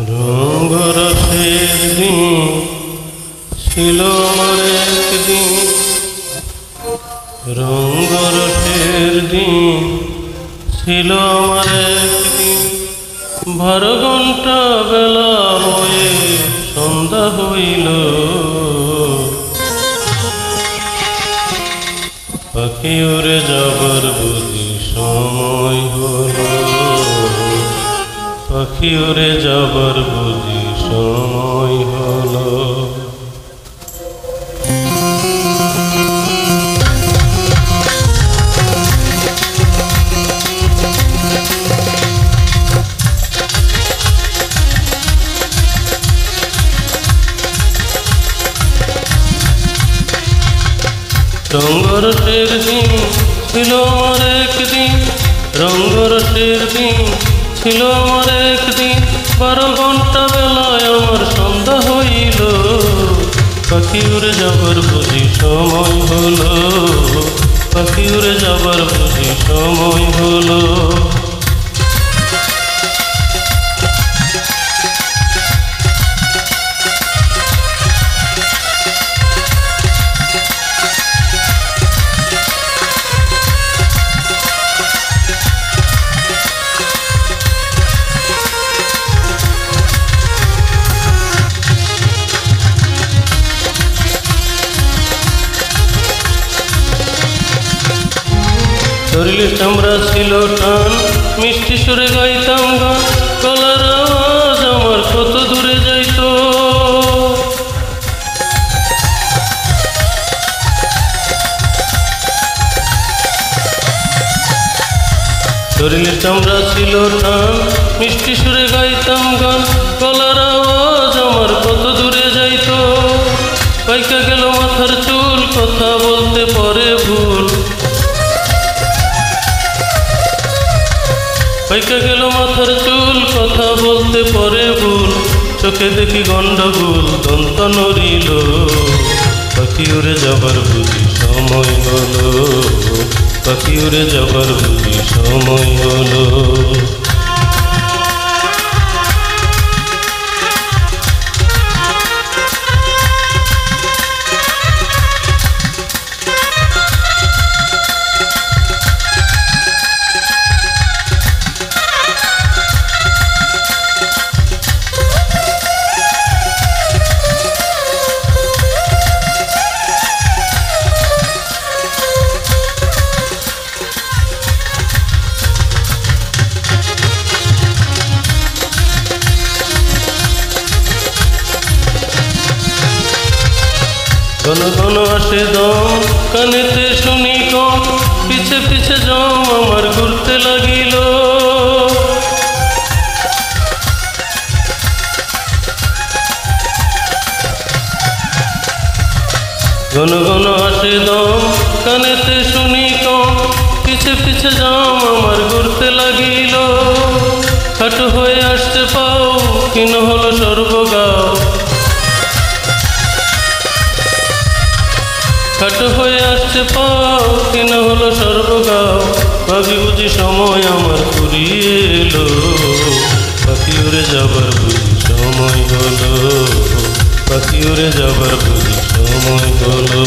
রঙ্গরসের দিন ছিল আমার একদিন, রঙ্গরসের দিন ছিল আমার একদিন। 12 ঘণ্টা বেলা হয়ে সন্ধ্যা হইল, পাখি উড়ে যাবার বুঝি সময় হলো, পাখি উড়ে যাবার বুঝি সময় হলো। রঙ্গরসের দিন ছিল আমার একদিন, রঙ্গরসের দিন ছিল আমার একদিন। 12 ঘণ্টা বেলায় আমার সন্ধ্যা হইল, পাখি উড়ে যাবার বুঝি সময় হলো, পাখি উড়ে যাবার বুঝি সময় হলো। শরীরের চামড়া ছিল টান, মিষ্টি সুরে গাইতাম গান, গলার আওয়াজ আমার কত দূরে যাইত। শরীরের চামড়া ছিল টান, মিষ্টি সুরে গাইতাম গান, গলার আওয়াজ আমার কত দূরে যাইত। পাইকা গেল মাথার চুল, কথা বলতে পরে ভুল, পাইকা গেল মাথার চুল, কথা বলতে পরে ভুল। চোখে দেখি গন্ডগোল, দন্ত নড়িল, পাখি উড়ে যাবার বুঝি সময় হলো, পাখি উড়ে যাবার বুঝি সময় হলো। ঘন ঘন আসে দম, কানেতে শুনি কম, পিছে পিছে জম আমার ঘুরতে লাগিল। ঘন ঘন আসে দম, কানেতে শুনি কম, পিছে পিছে জম আমার ঘুরতে লাগিল। খাটো হয়ে আসতে পাও, কিন হলো সর্বগাও, খাটো হয়ে আসতে পাও, কিন হলো সর্বগাও। ভাবি বুঝি সময় আমার ফুরিয়ে এলো, পাখি উড়ে যাবার বুঝি সময় হলো, পাখি উড়ে যাবার বুঝি সময় হলো।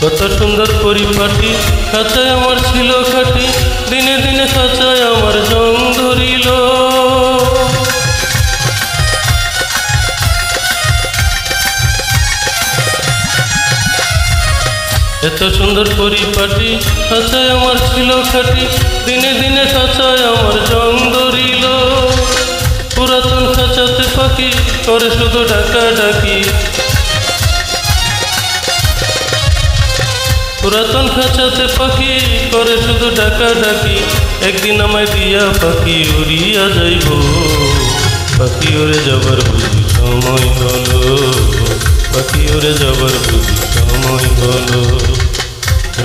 কত সুন্দর পরিপাটি, খাঁচায় আমার ছিল খাটি, দিনে দিনে খাঁচায় আমার জং ধরিল। এত সুন্দর পরিপাটি, খাঁচায় আমার ছিল খাটি, দিনে দিনে খাঁচায় আমার জং ধরিল। পুরাতন খাঁচাতে পাখি করে শুধু ডাকা ডাকি, পুরাতন খাঁচাতে পাখি করে শুধু ডাকা ডাকি, একদিন আমায় দিয়া পাখি উড়িয়া যাইব। পাখি উড়ে যাবার বুঝি সময় হলো, পাখি উড়ে যাবার বুঝি সময় হলো।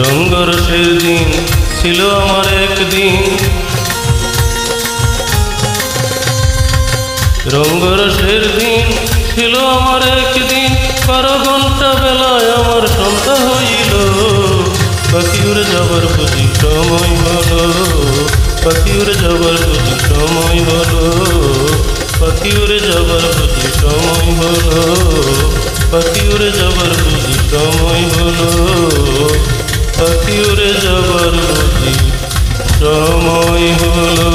রঙ্গরসের দিন ছিল আমার একদিন, রঙ্গরসের দিন ছিল আমার একদিন, 12 ঘন্টা বেলায় আমার সন্ধ্যা হইল। পাখি উড়ে যাবার বুঝি সময় হলো, পাখি উড়ে যাবার বুঝি সময় হলো, পাখি উড়ে যাবার বুঝি সময় হলো, পাখি উড়ে যাবার বুঝি সময় হলো, পাখি উড়ে যাবার বুঝি সময় হলো।